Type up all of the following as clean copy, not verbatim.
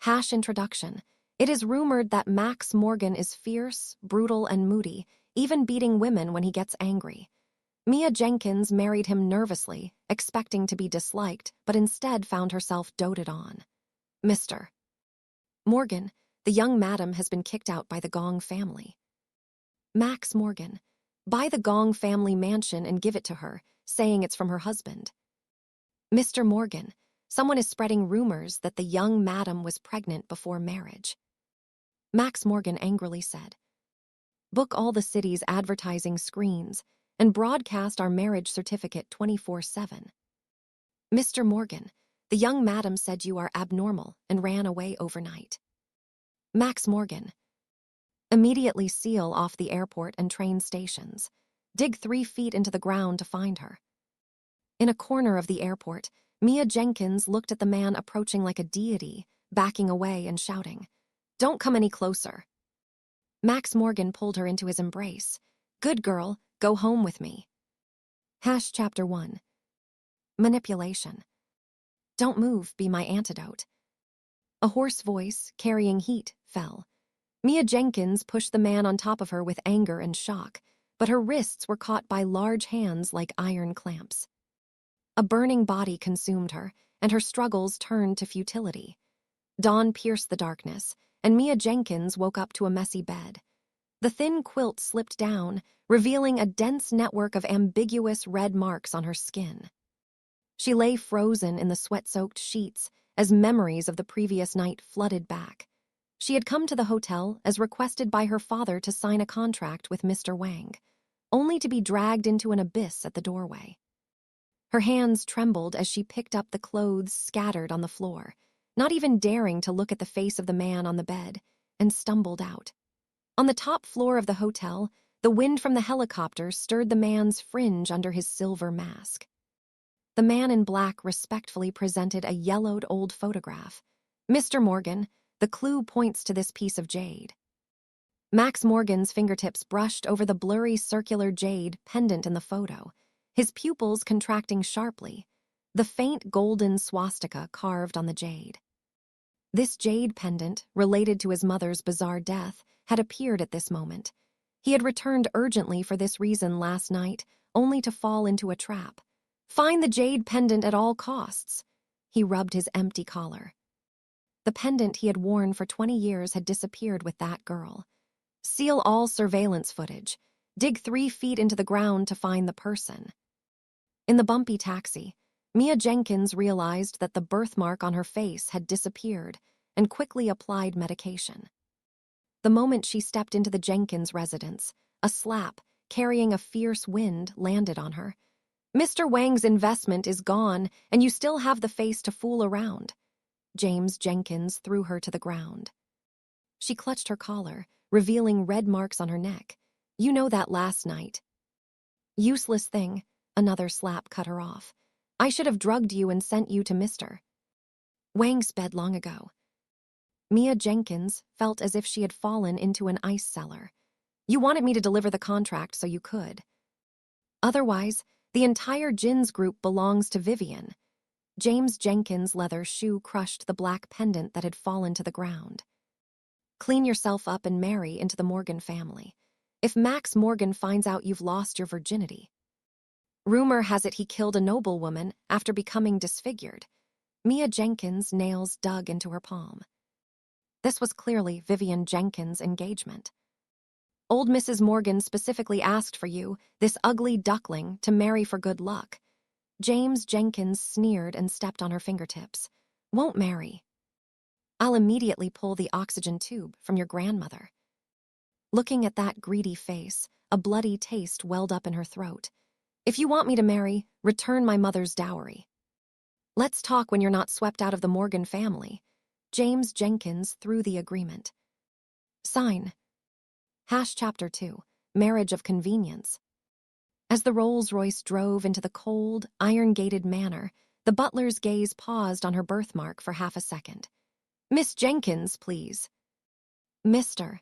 Introduction. It is rumored that Max Morgan is fierce, brutal, and moody, even beating women when he gets angry. Mia Jenkins married him nervously, expecting to be disliked, but instead found herself doted on. Mr. Morgan, the young madam has been kicked out by the Gong family. Max Morgan. Buy the Gong family mansion and give it to her, saying it's from her husband. Mr. Morgan. Someone is spreading rumors that the young madam was pregnant before marriage. Max Morgan angrily said, book all the city's advertising screens and broadcast our marriage certificate 24/7. Mr. Morgan, the young madam said you are abnormal and ran away overnight. Max Morgan, immediately seal off the airport and train stations. Dig 3 feet into the ground to find her. In a corner of the airport, Mia Jenkins looked at the man approaching like a deity, backing away and shouting, "Don't come any closer." Max Morgan pulled her into his embrace. "Good girl, go home with me." Chapter 1. Manipulation. "Don't move, be my antidote." A hoarse voice, carrying heat, fell. Mia Jenkins pushed the man on top of her with anger and shock, but her wrists were caught by large hands like iron clamps. A burning body consumed her, and her struggles turned to futility. Dawn pierced the darkness, and Mia Jenkins woke up to a messy bed. The thin quilt slipped down, revealing a dense network of ambiguous red marks on her skin. She lay frozen in the sweat-soaked sheets as memories of the previous night flooded back. She had come to the hotel as requested by her father to sign a contract with Mr. Wang, only to be dragged into an abyss at the doorway. Her hands trembled as she picked up the clothes scattered on the floor, not even daring to look at the face of the man on the bed, and stumbled out. On the top floor of the hotel, the wind from the helicopter stirred the man's fringe under his silver mask. The man in black respectfully presented a yellowed old photograph. "Mr. Morgan, the clue points to this piece of jade." Max Morgan's fingertips brushed over the blurry circular jade pendant in the photo, his pupils contracting sharply, the faint golden swastika carved on the jade. This jade pendant, related to his mother's bizarre death, had appeared at this moment. He had returned urgently for this reason last night, only to fall into a trap. Find the jade pendant at all costs. He rubbed his empty collar. The pendant he had worn for 20 years had disappeared with that girl. Seal all surveillance footage. Dig 3 feet into the ground to find the person. In the bumpy taxi, Mia Jenkins realized that the birthmark on her face had disappeared and quickly applied medication. The moment she stepped into the Jenkins residence, a slap, carrying a fierce wind, landed on her. "Mr. Wang's investment is gone, and you still have the face to fool around." James Jenkins threw her to the ground. She clutched her collar, revealing red marks on her neck. "You know that last night." "Useless thing," another slap cut her off. "I should have drugged you and sent you to Mr. Wang's bed long ago." Mia Jenkins felt as if she had fallen into an ice cellar. "You wanted me to deliver the contract so you could. Otherwise, the entire Jin's group belongs to Vivian." James Jenkins' leather shoe crushed the black pendant that had fallen to the ground. "Clean yourself up and marry into the Morgan family. If Max Morgan finds out you've lost your virginity." Rumor has it he killed a noblewoman after becoming disfigured. Mia Jenkins' nails dug into her palm. This was clearly Vivian Jenkins' engagement. "Old Mrs. Morgan specifically asked for you, this ugly duckling, to marry for good luck." James Jenkins sneered and stepped on her fingertips. "Won't marry. I'll immediately pull the oxygen tube from your grandmother." Looking at that greedy face, a bloody taste welled up in her throat. "If you want me to marry, return my mother's dowry. Let's talk when you're not swept out of the Morgan family." James Jenkins threw the agreement. Sign. Chapter 2. Marriage of Convenience. As the Rolls-Royce drove into the cold, iron-gated manor, the butler's gaze paused on her birthmark for half a second. "Miss Jenkins, please." "Mr.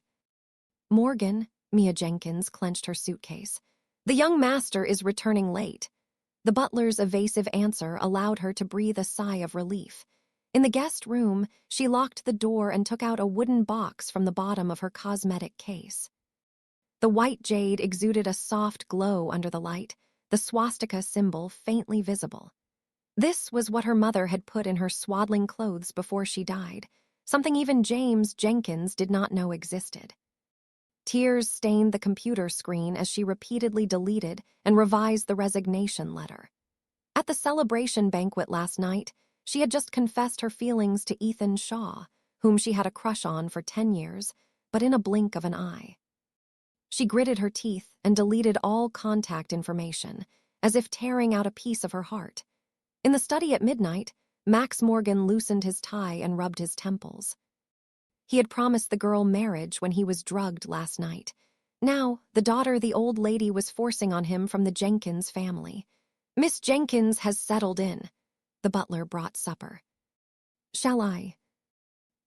Morgan," Mia Jenkins clenched her suitcase. "The young master is returning late." The butler's evasive answer allowed her to breathe a sigh of relief. In the guest room, she locked the door and took out a wooden box from the bottom of her cosmetic case. The white jade exuded a soft glow under the light, the swastika symbol faintly visible. This was what her mother had put in her swaddling clothes before she died, something even James Jenkins did not know existed. Tears stained the computer screen as she repeatedly deleted and revised the resignation letter. At the celebration banquet last night, she had just confessed her feelings to Ethan Shaw, whom she had a crush on for 10 years, but in a blink of an eye. She gritted her teeth and deleted all contact information, as if tearing out a piece of her heart. In the study at midnight, Max Morgan loosened his tie and rubbed his temples. He had promised the girl marriage when he was drugged last night. Now, the daughter the old lady was forcing on him from the Jenkins family. Miss Jenkins has settled in. The butler brought supper. Shall I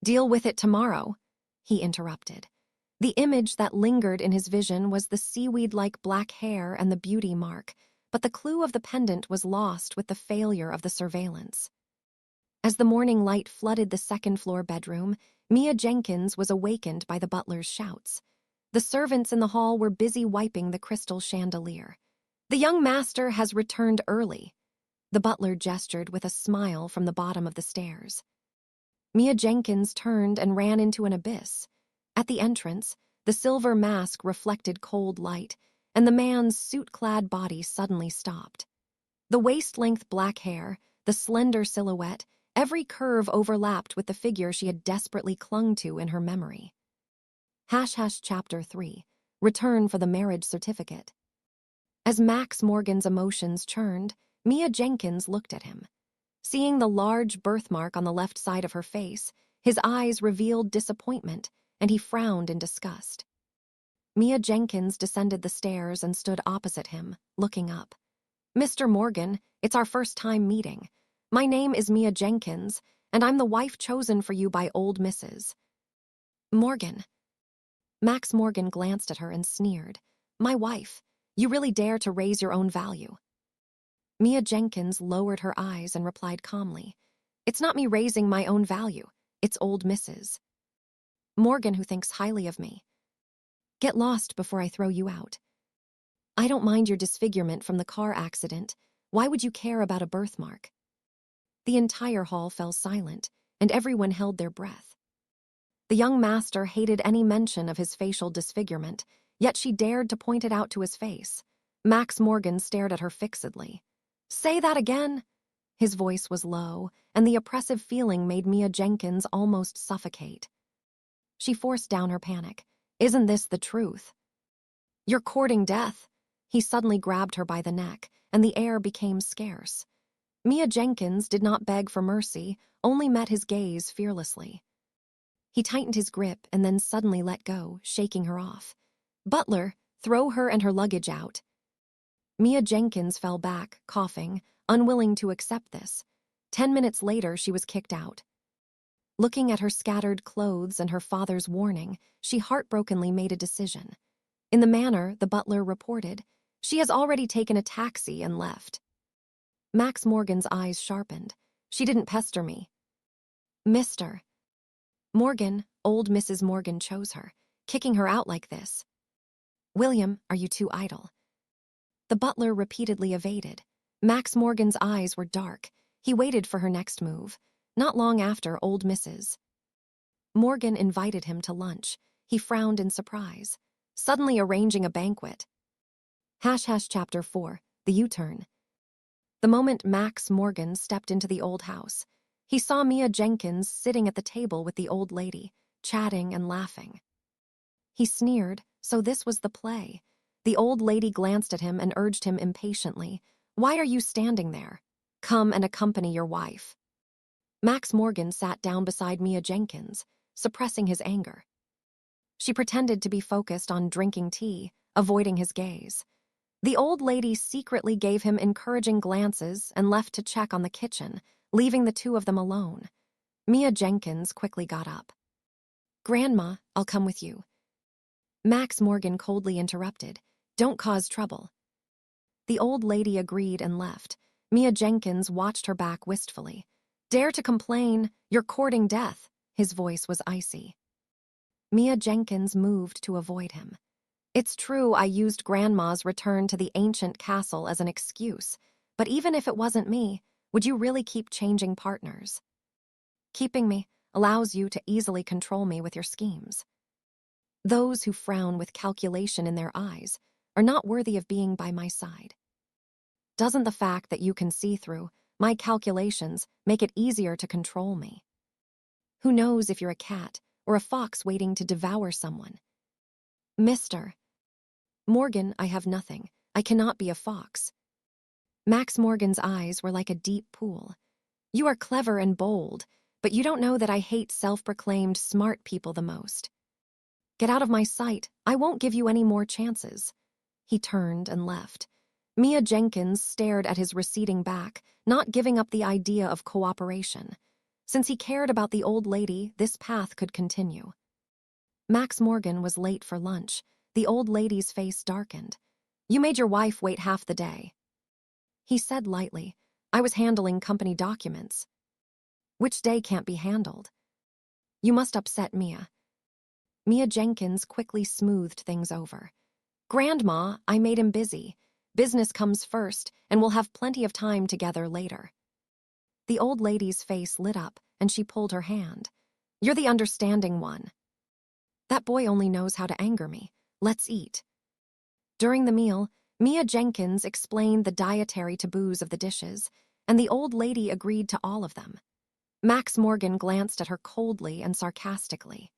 deal with it tomorrow? He interrupted. The image that lingered in his vision was the seaweed-like black hair and the beauty mark, but the clue of the pendant was lost with the failure of the surveillance. As the morning light flooded the second-floor bedroom, Mia Jenkins was awakened by the butler's shouts. The servants in the hall were busy wiping the crystal chandelier. The young master has returned early. The butler gestured with a smile from the bottom of the stairs. Mia Jenkins turned and ran into an abyss. At the entrance, the silver mask reflected cold light, and the man's suit-clad body suddenly stopped. The waist-length black hair, the slender silhouette, every curve overlapped with the figure she had desperately clung to in her memory. Chapter 3. Return for the marriage certificate. As Max Morgan's emotions churned, Mia Jenkins looked at him. Seeing the large birthmark on the left side of her face, his eyes revealed disappointment, and he frowned in disgust. Mia Jenkins descended the stairs and stood opposite him, looking up. Mr. Morgan, it's our first time meeting. My name is Mia Jenkins, and I'm the wife chosen for you by old Mrs. Morgan. Max Morgan glanced at her and sneered. My wife, you really dare to raise your own value. Mia Jenkins lowered her eyes and replied calmly. It's not me raising my own value, it's old Mrs. Morgan who thinks highly of me. Get lost before I throw you out. I don't mind your disfigurement from the car accident. Why would you care about a birthmark? The entire hall fell silent, and everyone held their breath. The young master hated any mention of his facial disfigurement, yet she dared to point it out to his face. Max Morgan stared at her fixedly. Say that again? His voice was low, and the oppressive feeling made Mia Jenkins almost suffocate. She forced down her panic. Isn't this the truth? You're courting death. He suddenly grabbed her by the neck, and the air became scarce. Mia Jenkins did not beg for mercy, only met his gaze fearlessly. He tightened his grip and then suddenly let go, shaking her off. Butler, throw her and her luggage out. Mia Jenkins fell back, coughing, unwilling to accept this. 10 minutes later, she was kicked out. Looking at her scattered clothes and her father's warning, she heartbrokenly made a decision. In the manner, the butler reported, she has already taken a taxi and left. Max Morgan's eyes sharpened. She didn't pester me. Mr. Morgan, old Mrs. Morgan chose her, kicking her out like this. William, are you too idle? The butler repeatedly evaded. Max Morgan's eyes were dark. He waited for her next move. Not long after, old Mrs. Morgan invited him to lunch. He frowned in surprise, suddenly arranging a banquet. Chapter 4. The U-turn. The moment Max Morgan stepped into the old house, he saw Mia Jenkins sitting at the table with the old lady, chatting and laughing. He sneered, so this was the play. The old lady glanced at him and urged him impatiently, Why are you standing there? Come and accompany your wife. Max Morgan sat down beside Mia Jenkins, suppressing his anger. She pretended to be focused on drinking tea, avoiding his gaze. The old lady secretly gave him encouraging glances and left to check on the kitchen, leaving the two of them alone. Mia Jenkins quickly got up. Grandma, I'll come with you. Max Morgan coldly interrupted. Don't cause trouble. The old lady agreed and left. Mia Jenkins watched her back wistfully. Dare to complain, you're courting death. His voice was icy. Mia Jenkins moved to avoid him. It's true I used Grandma's return to the ancient castle as an excuse, but even if it wasn't me, would you really keep changing partners? Keeping me allows you to easily control me with your schemes. Those who frown with calculation in their eyes are not worthy of being by my side. Doesn't the fact that you can see through my calculations make it easier to control me? Who knows if you're a cat or a fox waiting to devour someone? Mr. Morgan, I have nothing. I cannot be a fox. Max Morgan's eyes were like a deep pool. You are clever and bold, but you don't know that I hate self-proclaimed smart people the most. Get out of my sight. I won't give you any more chances. He turned and left. Mia Jenkins stared at his receding back, not giving up the idea of cooperation. Since he cared about the old lady, this path could continue. Max Morgan was late for lunch. The old lady's face darkened. You made your wife wait half the day. He said lightly, I was handling company documents. Which day can't be handled? You must upset Mia. Mia Jenkins quickly smoothed things over. Grandma, I made him busy. Business comes first, and we'll have plenty of time together later. The old lady's face lit up, and she pulled her hand. You're the understanding one. That boy only knows how to anger me. Let's eat. During the meal, Mia Jenkins explained the dietary taboos of the dishes, and the old lady agreed to all of them. Max Morgan glanced at her coldly and sarcastically.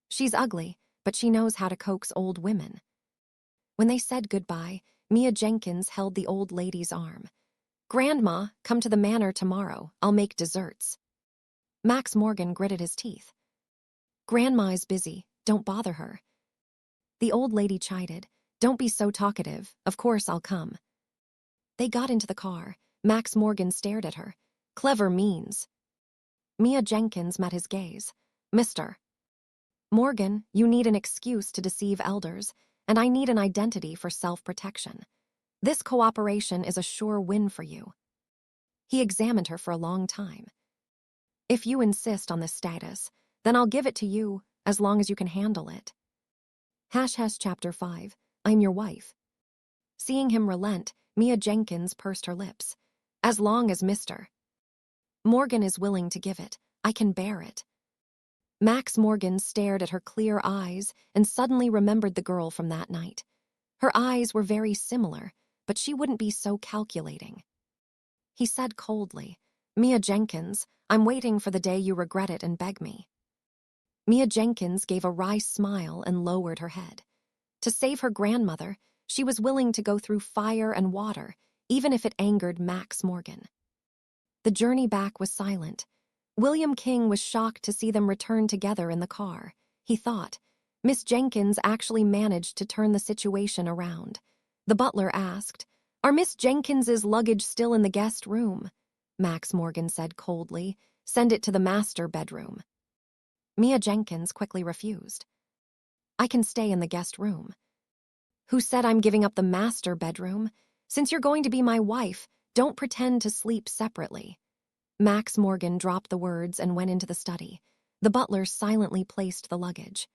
She's ugly, but she knows how to coax old women. When they said goodbye, Mia Jenkins held the old lady's arm. Grandma, come to the manor tomorrow. I'll make desserts. Max Morgan gritted his teeth. Grandma is busy. Don't bother her. The old lady chided. Don't be so talkative. Of course I'll come. They got into the car. Max Morgan stared at her. Clever means. Mia Jenkins met his gaze. Mr. Morgan, you need an excuse to deceive elders, and I need an identity for self-protection. This cooperation is a sure win for you. He examined her for a long time. If you insist on this status, then I'll give it to you, as long as you can handle it. Chapter 5. I'm your wife. Seeing him relent, Mia Jenkins pursed her lips. As long as Mr. Morgan is willing to give it, I can bear it. Max Morgan stared at her clear eyes and suddenly remembered the girl from that night. Her eyes were very similar, but she wouldn't be so calculating. He said coldly, Mia Jenkins, I'm waiting for the day you regret it and beg me. Mia Jenkins gave a wry smile and lowered her head. To save her grandmother, she was willing to go through fire and water, even if it angered Max Morgan. The journey back was silent. William King was shocked to see them return together in the car. He thought, Miss Jenkins actually managed to turn the situation around. The butler asked, Are Miss Jenkins's luggage still in the guest room? Max Morgan said coldly, Send it to the master bedroom. Mia Jenkins quickly refused. I can stay in the guest room. Who said I'm giving up the master bedroom? Since you're going to be my wife, don't pretend to sleep separately. Max Morgan dropped the words and went into the study. The butler silently placed the luggage.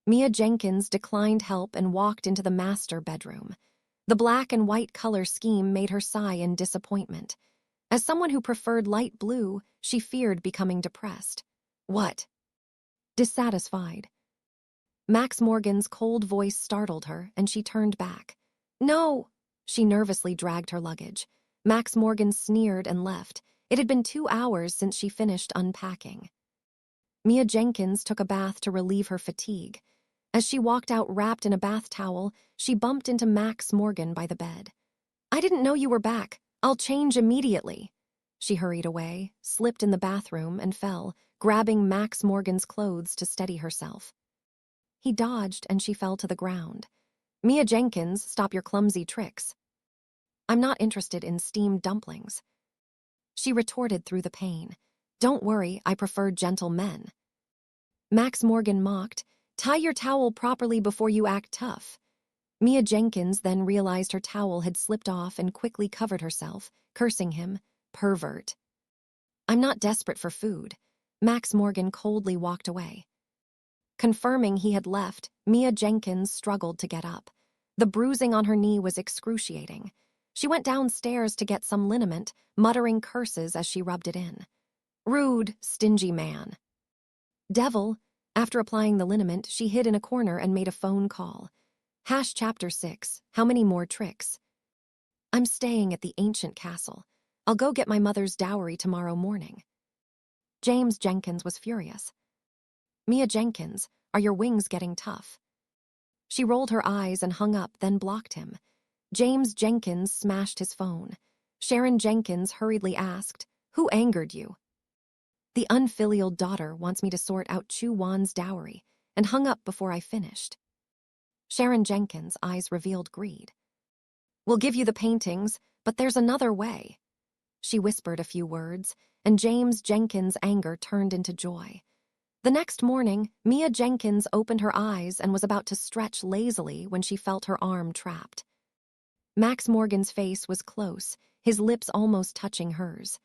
Mia Jenkins declined help and walked into the master bedroom. The black and white color scheme made her sigh in disappointment. As someone who preferred light blue, she feared becoming depressed. What? Dissatisfied. Max Morgan's cold voice startled her, and she turned back. No! She nervously dragged her luggage. Max Morgan sneered and left. It had been 2 hours since she finished unpacking. Mia Jenkins took a bath to relieve her fatigue. As she walked out wrapped in a bath towel, she bumped into Max Morgan by the bed. I didn't know you were back. I'll change immediately. She hurried away, slipped in the bathroom, and fell, grabbing Max Morgan's clothes to steady herself. He dodged, and she fell to the ground. Mia Jenkins, stop your clumsy tricks. I'm not interested in steamed dumplings. She retorted through the pain. Don't worry, I prefer gentle men. Max Morgan mocked, tie your towel properly before you act tough. Mia Jenkins then realized her towel had slipped off and quickly covered herself, cursing him, pervert. I'm not desperate for food. Max Morgan coldly walked away. Confirming he had left, Mia Jenkins struggled to get up. The bruising on her knee was excruciating. She went downstairs to get some liniment, muttering curses as she rubbed it in. Rude, stingy man. Devil. After applying the liniment, she hid in a corner and made a phone call. Chapter 6. How many more tricks? I'm staying at the ancient castle. I'll go get my mother's dowry tomorrow morning. James Jenkins was furious. Mia Jenkins, are your wings getting tough? She rolled her eyes and hung up, then blocked him. James Jenkins smashed his phone. Sharon Jenkins hurriedly asked, Who angered you? The unfilial daughter wants me to sort out Chu Wan's dowry, and hung up before I finished. Sharon Jenkins' eyes revealed greed. We'll give you the paintings, but there's another way. She whispered a few words, and James Jenkins' anger turned into joy. The next morning, Mia Jenkins opened her eyes and was about to stretch lazily when she felt her arm trapped. Max Morgan's face was close, his lips almost touching hers.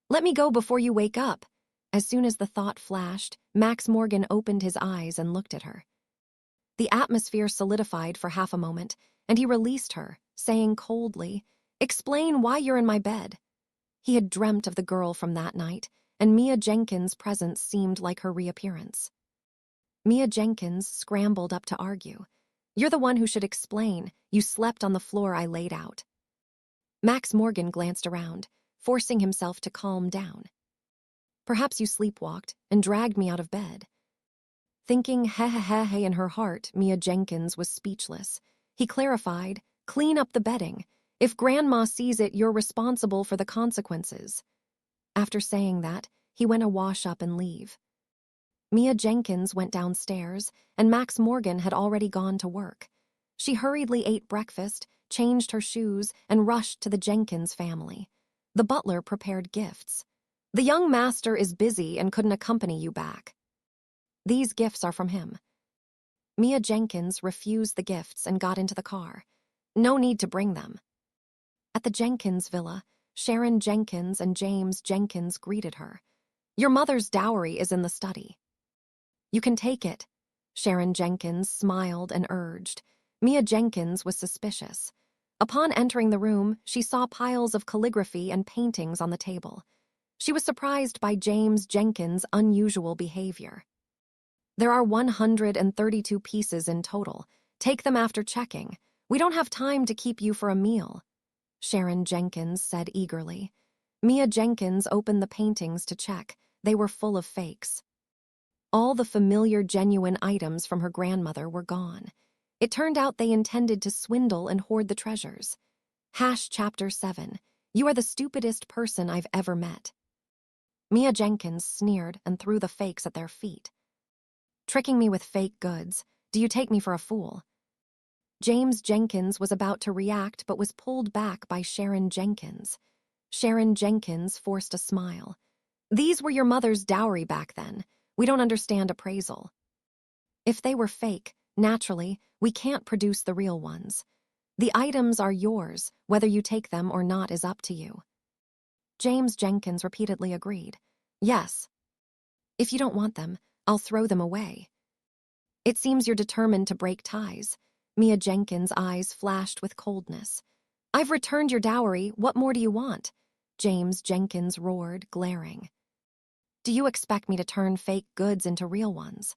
Let me go before you wake up. As soon as the thought flashed, Max Morgan opened his eyes and looked at her. The atmosphere solidified for half a moment, and he released her, saying coldly, Explain why you're in my bed. He had dreamt of the girl from that night, and Mia Jenkins' presence seemed like her reappearance. Mia Jenkins scrambled up to argue. You're the one who should explain. You slept on the floor I laid out. Max Morgan glanced around, forcing himself to calm down. Perhaps you sleepwalked and dragged me out of bed. Thinking he in her heart, Mia Jenkins was speechless. He clarified, Clean up the bedding. If Grandma sees it, you're responsible for the consequences. After saying that, he went to wash up and leave. Mia Jenkins went downstairs, and Max Morgan had already gone to work. She hurriedly ate breakfast, changed her shoes, and rushed to the Jenkins family. The butler prepared gifts. The young master is busy and couldn't accompany you back. These gifts are from him. Mia Jenkins refused the gifts and got into the car. No need to bring them. At the Jenkins villa, Sharon Jenkins and James Jenkins greeted her. Your mother's dowry is in the study. You can take it. Sharon Jenkins smiled and urged. Mia Jenkins was suspicious. Upon entering the room, she saw piles of calligraphy and paintings on the table. She was surprised by James Jenkins' unusual behavior. There are 132 pieces in total. Take them after checking. We don't have time to keep you for a meal, Sharon Jenkins said eagerly. Mia Jenkins opened the paintings to check. They were full of fakes. All the familiar, genuine items from her grandmother were gone. It turned out they intended to swindle and hoard the treasures. Chapter 7. You are the stupidest person I've ever met. Mia Jenkins sneered and threw the fakes at their feet. Tricking me with fake goods. Do you take me for a fool? James Jenkins was about to react but was pulled back by Sharon Jenkins. Sharon Jenkins forced a smile. These were your mother's dowry back then. We don't understand appraisal. If they were fake, naturally, we can't produce the real ones. The items are yours. Whether you take them or not is up to you. James Jenkins repeatedly agreed. Yes. If you don't want them, I'll throw them away. It seems you're determined to break ties. Mia Jenkins' eyes flashed with coldness. I've returned your dowry. What more do you want? James Jenkins roared, glaring. Do you expect me to turn fake goods into real ones?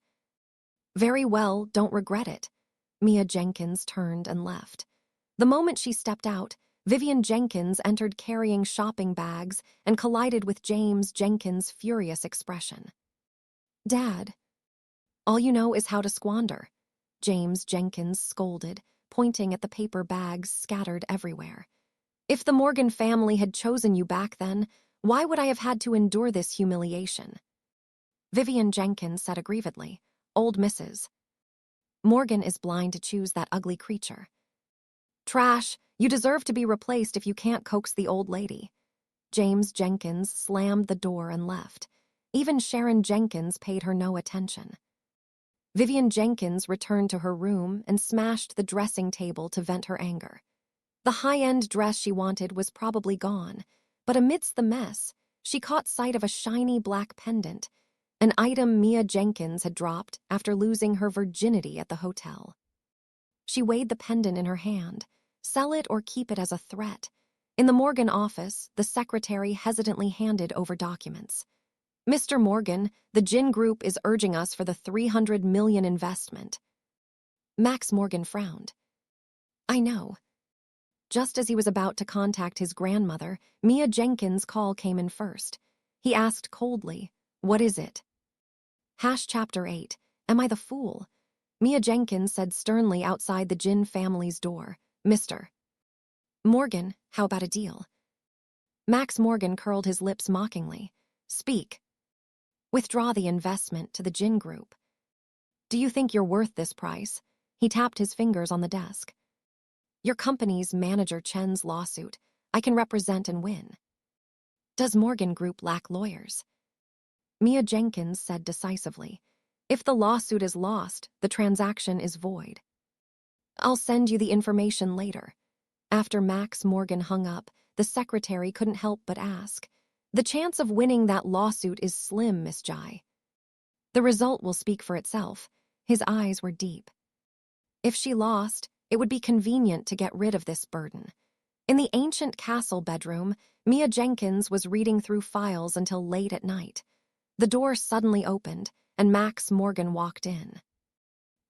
Very well, don't regret it. Mia Jenkins turned and left. The moment she stepped out, Vivian Jenkins entered carrying shopping bags and collided with James Jenkins' furious expression. Dad, all you know is how to squander, James Jenkins scolded, pointing at the paper bags scattered everywhere. If the Morgan family had chosen you back then, why would I have had to endure this humiliation? Vivian Jenkins said aggrievedly, Old Mrs. Morgan is blind to choose that ugly creature. Trash, you deserve to be replaced if you can't coax the old lady. James Jenkins slammed the door and left. Even Sharon Jenkins paid her no attention. Vivian Jenkins returned to her room and smashed the dressing table to vent her anger. The high-end dress she wanted was probably gone, but amidst the mess, she caught sight of a shiny black pendant, an item Mia Jenkins had dropped after losing her virginity at the hotel. She weighed the pendant in her hand. Sell it or keep it as a threat. In the Morgan office, the secretary hesitantly handed over documents. Mr. Morgan, the Gin Group is urging us for the $300 million investment. Max Morgan frowned. I know. Just as he was about to contact his grandmother, Mia Jenkins' call came in first. He asked coldly, "What is it?" Chapter 8, Am I the Fool? Mia Jenkins said sternly outside the Gin family's door, "Mr. Morgan, how about a deal?" Max Morgan curled his lips mockingly. "Speak. Withdraw the investment to the Gin Group. Do you think you're worth this price?" He tapped his fingers on the desk. "Your company's manager Chen's lawsuit. I can represent and win." "Does Morgan Group lack lawyers?" Mia Jenkins said decisively. "If the lawsuit is lost, the transaction is void." "I'll send you the information later." After Max Morgan hung up, the secretary couldn't help but ask, "The chance of winning that lawsuit is slim, Miss Jai." "The result will speak for itself." His eyes were deep. "If she lost, it would be convenient to get rid of this burden." In the ancient castle bedroom, Mia Jenkins was reading through files until late at night. The door suddenly opened, and Max Morgan walked in.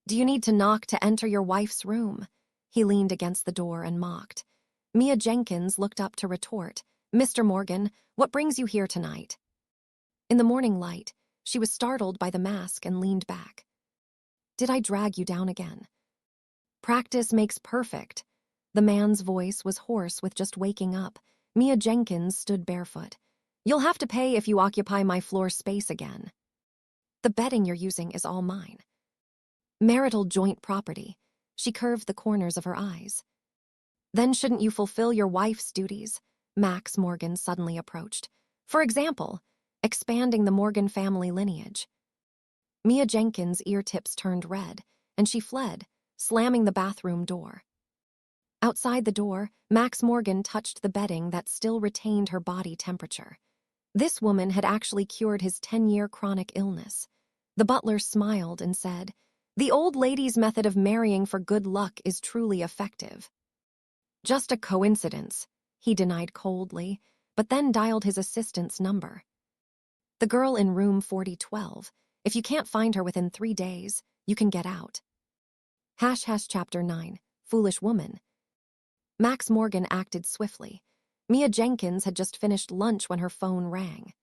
"Do you need to knock to enter your wife's room?" He leaned against the door and mocked. Mia Jenkins looked up to retort, "Mr. Morgan, what brings you here tonight?" In the morning light, she was startled by the mask and leaned back. "Did I drag you down again?" "Practice makes perfect." The man's voice was hoarse with just waking up. Mia Jenkins stood barefoot. "You'll have to pay if you occupy my floor space again." "The bedding you're using is all mine." "Marital joint property." She curved the corners of her eyes. "Then shouldn't you fulfill your wife's duties?" Max Morgan suddenly approached. "For example, expanding the Morgan family lineage." Mia Jenkins' ear tips turned red, and she fled, slamming the bathroom door. Outside the door, Max Morgan touched the bedding that still retained her body temperature. This woman had actually cured his 10-year chronic illness. The butler smiled and said, "The old lady's method of marrying for good luck is truly effective." "Just a coincidence," he denied coldly, but then dialed his assistant's number. "The girl in room 4012. If you can't find her within 3 days, you can get out." Chapter 9, Foolish Woman. Max Morgan acted swiftly. Mia Jenkins had just finished lunch when her phone rang.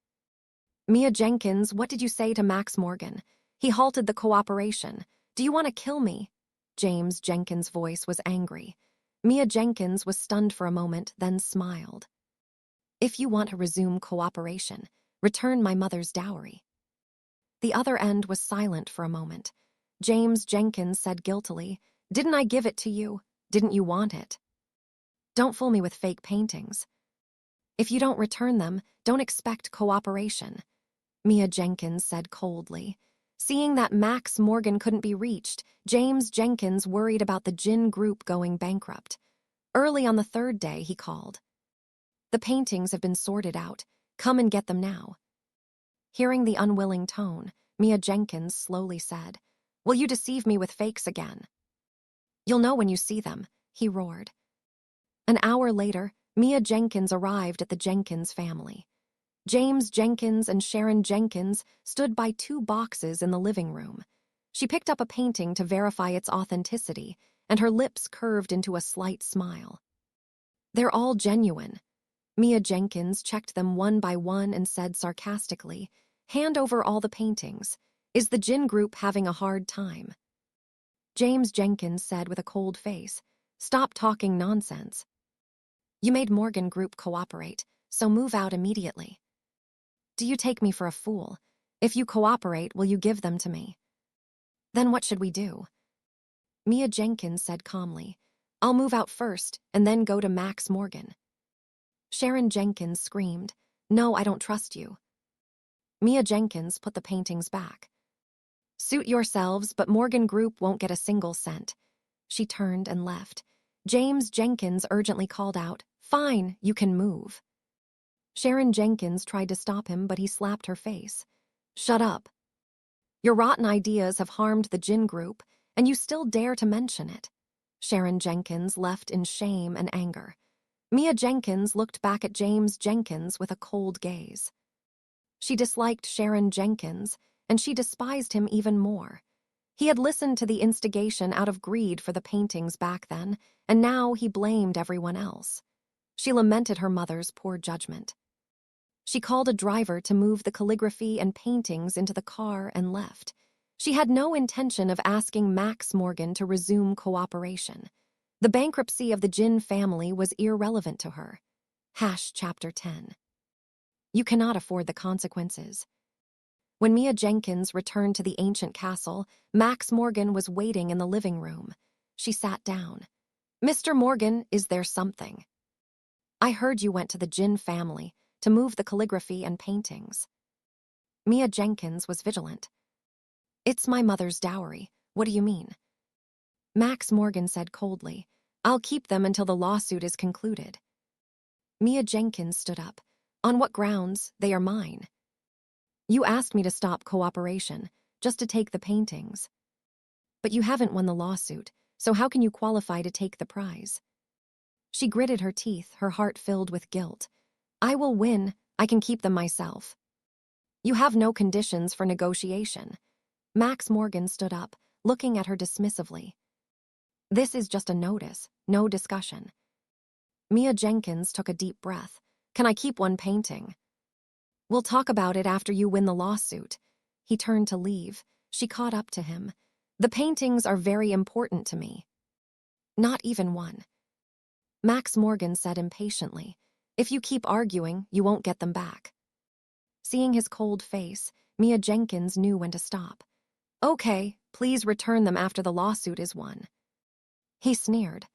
"Mia Jenkins, what did you say to Max Morgan?" He halted the cooperation. "Do you want to kill me?" James Jenkins' voice was angry. Mia Jenkins was stunned for a moment, then smiled. "If you want to resume cooperation, return my mother's dowry." The other end was silent for a moment. James Jenkins said guiltily, "Didn't I give it to you? Didn't you want it?" "Don't fool me with fake paintings." "If you don't return them, don't expect cooperation," Mia Jenkins said coldly. Seeing that Max Morgan couldn't be reached, James Jenkins worried about the Gin Group going bankrupt. Early on the 3rd day, he called. "The paintings have been sorted out. Come and get them now." Hearing the unwilling tone, Mia Jenkins slowly said, "Will you deceive me with fakes again?" "You'll know when you see them," he roared. An hour later, Mia Jenkins arrived at the Jenkins family. James Jenkins and Sharon Jenkins stood by 2 boxes in the living room. She picked up a painting to verify its authenticity, and her lips curved into a slight smile. "They're all genuine." Mia Jenkins checked them one by one and said sarcastically, "Hand over all the paintings. Is the Gin Group having a hard time?" James Jenkins said with a cold face, "Stop talking nonsense. You made Morgan Group cooperate, so move out immediately." "Do you take me for a fool? If you cooperate, will you give them to me?" "Then what should we do?" Mia Jenkins said calmly, "I'll move out first and then go to Max Morgan." Sharon Jenkins screamed, "No, I don't trust you." Mia Jenkins put the paintings back. "Suit yourselves, but Morgan Group won't get a single cent." She turned and left. James Jenkins urgently called out, "Fine, you can move." Sharon Jenkins tried to stop him, but he slapped her face. "Shut up. Your rotten ideas have harmed the gin group, and you still dare to mention it." Sharon Jenkins left in shame and anger. Mia Jenkins looked back at James Jenkins with a cold gaze. She disliked Sharon Jenkins, and she despised him even more. He had listened to the instigation out of greed for the paintings back then, and now he blamed everyone else. She lamented her mother's poor judgment. She called a driver to move the calligraphy and paintings into the car and left. She had no intention of asking Max Morgan to resume cooperation. The bankruptcy of the Gin family was irrelevant to her. Chapter 10. You cannot afford the consequences. When Mia Jenkins returned to the ancient castle, Max Morgan was waiting in the living room. She sat down. "Mr. Morgan, is there something?" "I heard you went to the Gin family to move the calligraphy and paintings." Mia Jenkins was vigilant. "It's my mother's dowry. What do you mean?" Max Morgan said coldly, "I'll keep them until the lawsuit is concluded." Mia Jenkins stood up. "On what grounds? They are mine." "You asked me to stop cooperation, just to take the paintings. But you haven't won the lawsuit, so how can you qualify to take the prize?" She gritted her teeth, her heart filled with guilt. "I will win. I can keep them myself." "You have no conditions for negotiation." Max Morgan stood up, looking at her dismissively. "This is just a notice, no discussion." Mia Jenkins took a deep breath. "Can I keep one painting?" "We'll talk about it after you win the lawsuit." He turned to leave. She caught up to him. "The paintings are very important to me." "Not even one." Max Morgan said impatiently. "If you keep arguing, you won't get them back." Seeing his cold face, Mia Jenkins knew when to stop. "Okay, please return them after the lawsuit is won." He sneered.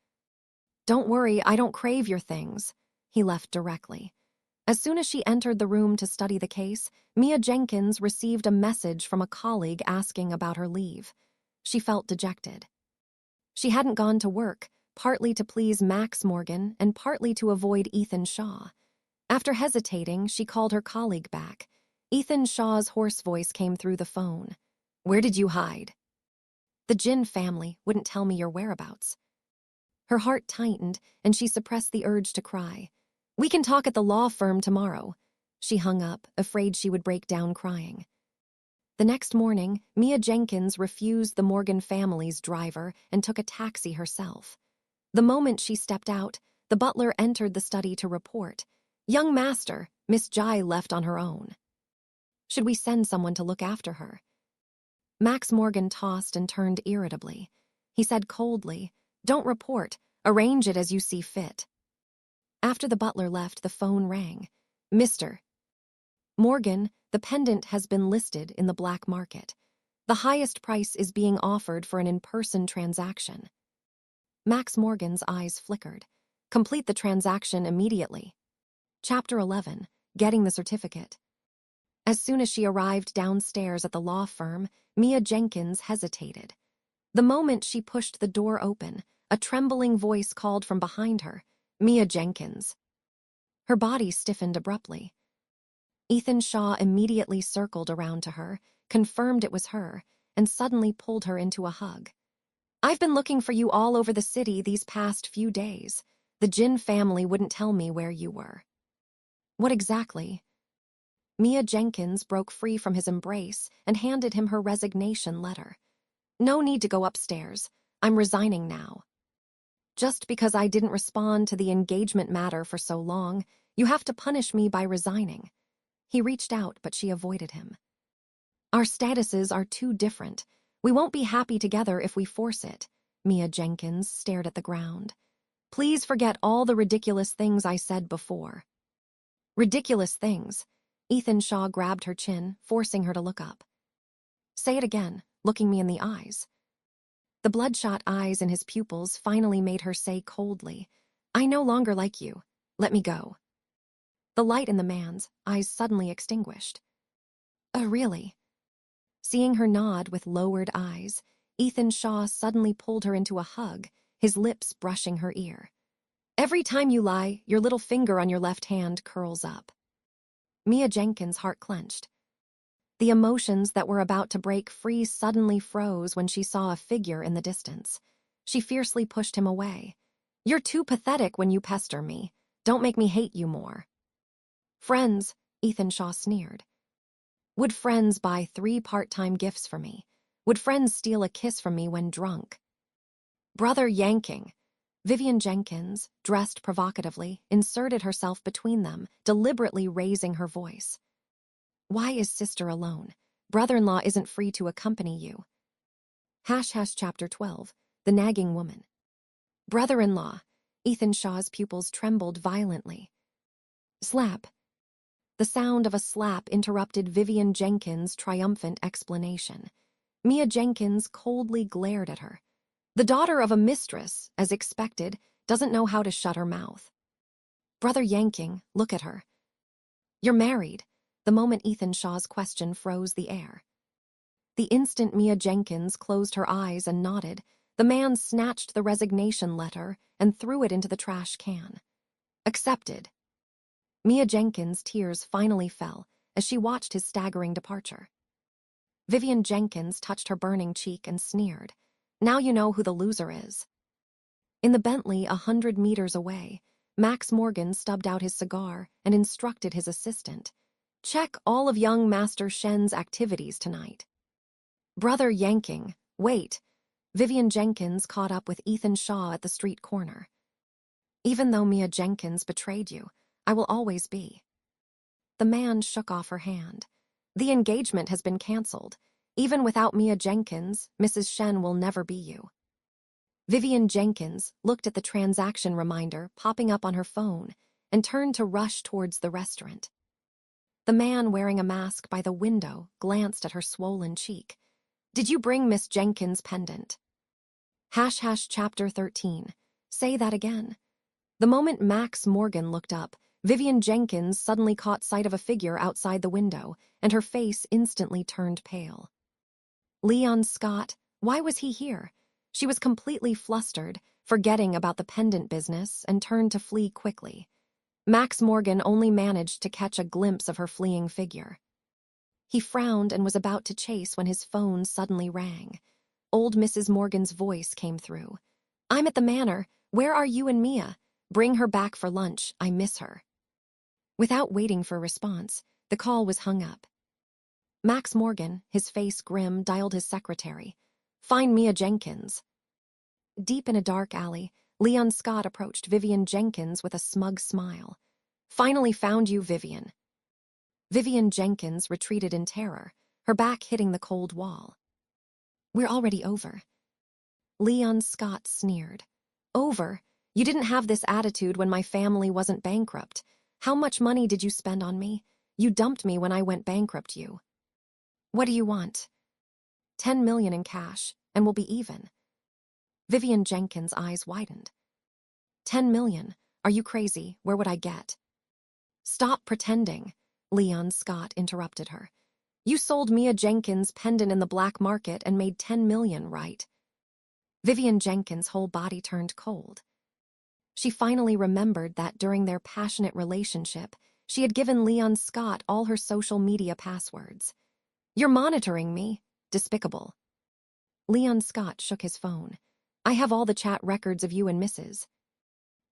"Don't worry, I don't crave your things." He left directly. As soon as she entered the room to study the case, Mia Jenkins received a message from a colleague asking about her leave. She felt dejected. She hadn't gone to work, partly to please Max Morgan and partly to avoid Ethan Shaw. After hesitating, she called her colleague back. Ethan Shaw's hoarse voice came through the phone. "Where did you hide?" "The Gin family wouldn't tell me your whereabouts." Her heart tightened, and she suppressed the urge to cry. "We can talk at the law firm tomorrow." She hung up, afraid she would break down crying. The next morning, Mia Jenkins refused the Morgan family's driver and took a taxi herself. The moment she stepped out, the butler entered the study to report. "Young master, Miss Jai left on her own." "Should we send someone to look after her?" Max Morgan tossed and turned irritably. He said coldly, "Don't report. Arrange it as you see fit." After the butler left, the phone rang. "Mr. Morgan, the pendant has been listed in the black market. The highest price is being offered for an in-person transaction." Max Morgan's eyes flickered. "Complete the transaction immediately." Chapter 11. Getting the certificate. As soon as she arrived downstairs at the law firm, Mia Jenkins hesitated. The moment she pushed the door open, a trembling voice called from behind her, "Mia Jenkins." Her body stiffened abruptly. Ethan Shaw immediately circled around to her, confirmed it was her, and suddenly pulled her into a hug. "I've been looking for you all over the city these past few days. The Gin family wouldn't tell me where you were." "What exactly?" Mia Jenkins broke free from his embrace and handed him her resignation letter. "No need to go upstairs. I'm resigning now." "Just because I didn't respond to the engagement matter for so long, you have to punish me by resigning." He reached out, but she avoided him. "Our statuses are too different. We won't be happy together if we force it." Mia Jenkins stared at the ground. "Please forget all the ridiculous things I said before." "Ridiculous things?" Ethan Shaw grabbed her chin, forcing her to look up. "Say it again, looking me in the eyes." The bloodshot eyes in his pupils finally made her say coldly, "I no longer like you. Let me go." The light in the man's eyes suddenly extinguished. "Oh, really?" Seeing her nod with lowered eyes, Ethan Shaw suddenly pulled her into a hug, his lips brushing her ear. "Every time you lie, your little finger on your left hand curls up." Mia Jenkins' heart clenched. The emotions that were about to break free suddenly froze when she saw a figure in the distance. She fiercely pushed him away. "You're too pathetic when you pester me. Don't make me hate you more." "Friends," Ethan Shaw sneered. "Would friends buy 3 part-time gifts for me? Would friends steal a kiss from me when drunk?" "Brother yanking." Vivian Jenkins, dressed provocatively, inserted herself between them, deliberately raising her voice. "Why is sister alone? Brother-in-law isn't free to accompany you." Chapter 12, The Nagging Woman. "Brother-in-law." Ethan Shaw's pupils trembled violently. Slap. The sound of a slap interrupted Vivian Jenkins' triumphant explanation. Mia Jenkins coldly glared at her. The daughter of a mistress, as expected, doesn't know how to shut her mouth. "Brother yanking, look at her." "You're married." The moment Ethan Shaw's question froze the air. The instant Mia Jenkins closed her eyes and nodded, the man snatched the resignation letter and threw it into the trash can. Accepted. Mia Jenkins' tears finally fell as she watched his staggering departure. Vivian Jenkins touched her burning cheek and sneered. "Now you know who the loser is." In the Bentley 100 meters away, Max Morgan stubbed out his cigar and instructed his assistant. "Check all of young Master Shen's activities tonight." "Brother yanking, wait." Vivian Jenkins caught up with Ethan Shaw at the street corner. "Even though Mia Jenkins betrayed you, I will always be." The man shook off her hand. "The engagement has been cancelled. Even without Mia Jenkins, Mrs. Shen will never be you." Vivian Jenkins looked at the transaction reminder popping up on her phone and turned to rush towards the restaurant. The man wearing a mask by the window glanced at her swollen cheek. "Did you bring Miss Jenkins' pendant?" Chapter 13. Say that again. The moment Max Morgan looked up, Vivian Jenkins suddenly caught sight of a figure outside the window, and her face instantly turned pale. Leon Scott, why was he here? She was completely flustered, forgetting about the pendant business, and turned to flee quickly. Max Morgan only managed to catch a glimpse of her fleeing figure. He frowned and was about to chase when his phone suddenly rang. Old Mrs. Morgan's voice came through. "I'm at the manor. Where are you and Mia? Bring her back for lunch. I miss her." Without waiting for a response, the call was hung up. Max Morgan, his face grim, dialed his secretary. "Find Mia Jenkins." Deep in a dark alley, Leon Scott approached Vivian Jenkins with a smug smile. "Finally found you, Vivian." Vivian Jenkins retreated in terror, her back hitting the cold wall. "We're already over." Leon Scott sneered. "Over? You didn't have this attitude when my family wasn't bankrupt. How much money did you spend on me? You dumped me when I went bankrupt, you." "What do you want?" 10 million in cash, and we'll be even." Vivian Jenkins' eyes widened. 10 million? Are you crazy? Where would I get? "Stop pretending," Leon Scott interrupted her. "You sold Mia Jenkins' pendant in the black market and made 10 million, right?" Vivian Jenkins' whole body turned cold. She finally remembered that during their passionate relationship, she had given Leon Scott all her social media passwords. "You're monitoring me. Despicable." Leon Scott shook his phone. "I have all the chat records of you and Mrs.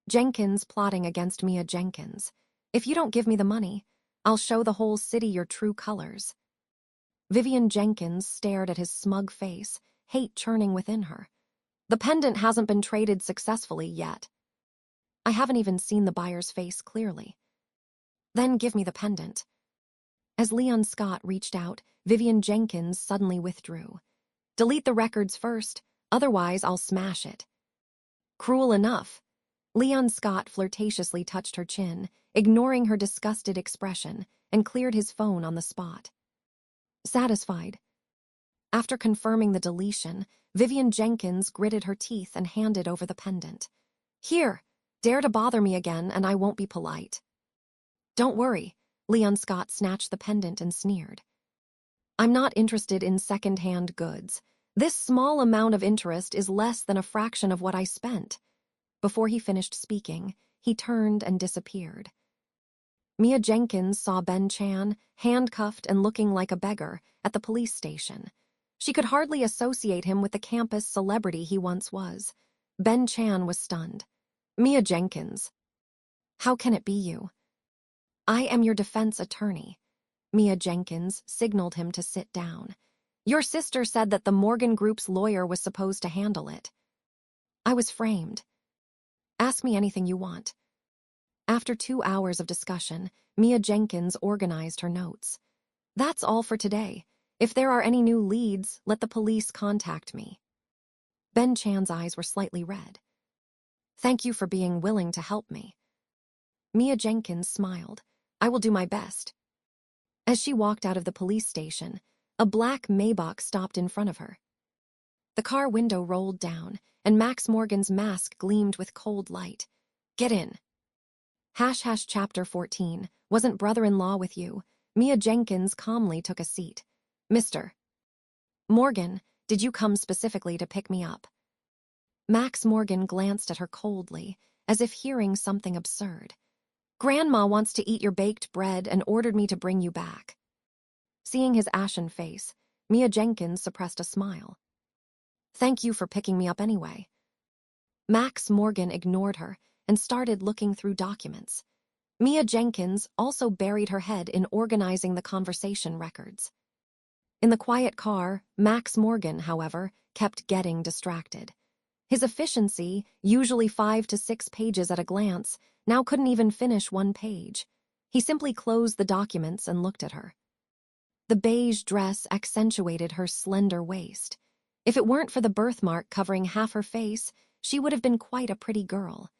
Jenkins plotting against Mia Jenkins. If you don't give me the money, I'll show the whole city your true colors." Vivian Jenkins stared at his smug face, hate churning within her. "The pendant hasn't been traded successfully yet." "I haven't even seen the buyer's face clearly." "Then give me the pendant." As Leon Scott reached out, Vivian Jenkins suddenly withdrew. "Delete the records first, otherwise I'll smash it." "Cruel enough." Leon Scott flirtatiously touched her chin, ignoring her disgusted expression, and cleared his phone on the spot. Satisfied. After confirming the deletion, Vivian Jenkins gritted her teeth and handed over the pendant. "Here, dare to bother me again and I won't be polite." "Don't worry," Leon Scott snatched the pendant and sneered. "I'm not interested in second-hand goods. This small amount of interest is less than a fraction of what I spent." Before he finished speaking, he turned and disappeared. Mia Jenkins saw Ben Chan, handcuffed and looking like a beggar, at the police station. She could hardly associate him with the campus celebrity he once was. Ben Chan was stunned. Mia Jenkins. How can it be you? I am your defense attorney. Mia Jenkins signaled him to sit down. Your sister said that the Morgan Group's lawyer was supposed to handle it. I was framed. Ask me anything you want. After 2 hours of discussion, Mia Jenkins organized her notes. That's all for today. If there are any new leads, let the police contact me. Ben Chan's eyes were slightly red. Thank you for being willing to help me. Mia Jenkins smiled. I will do my best. As she walked out of the police station, a black Maybach stopped in front of her. The car window rolled down, and Max Morgan's mask gleamed with cold light. Get in. Chapter 14. Wasn't brother-in-law with you? Mia Jenkins calmly took a seat. Mr. Morgan, did you come specifically to pick me up? Max Morgan glanced at her coldly, as if hearing something absurd. Grandma wants to eat your baked bread and ordered me to bring you back. Seeing his ashen face, Mia Jenkins suppressed a smile. Thank you for picking me up anyway. Max Morgan ignored her and started looking through documents. Mia Jenkins also buried her head in organizing the conversation records. In the quiet car, Max Morgan, however, kept getting distracted. His efficiency, usually 5 to 6 pages at a glance, now couldn't even finish 1 page. He simply closed the documents and looked at her. The beige dress accentuated her slender waist. If it weren't for the birthmark covering half her face, she would have been quite a pretty girl.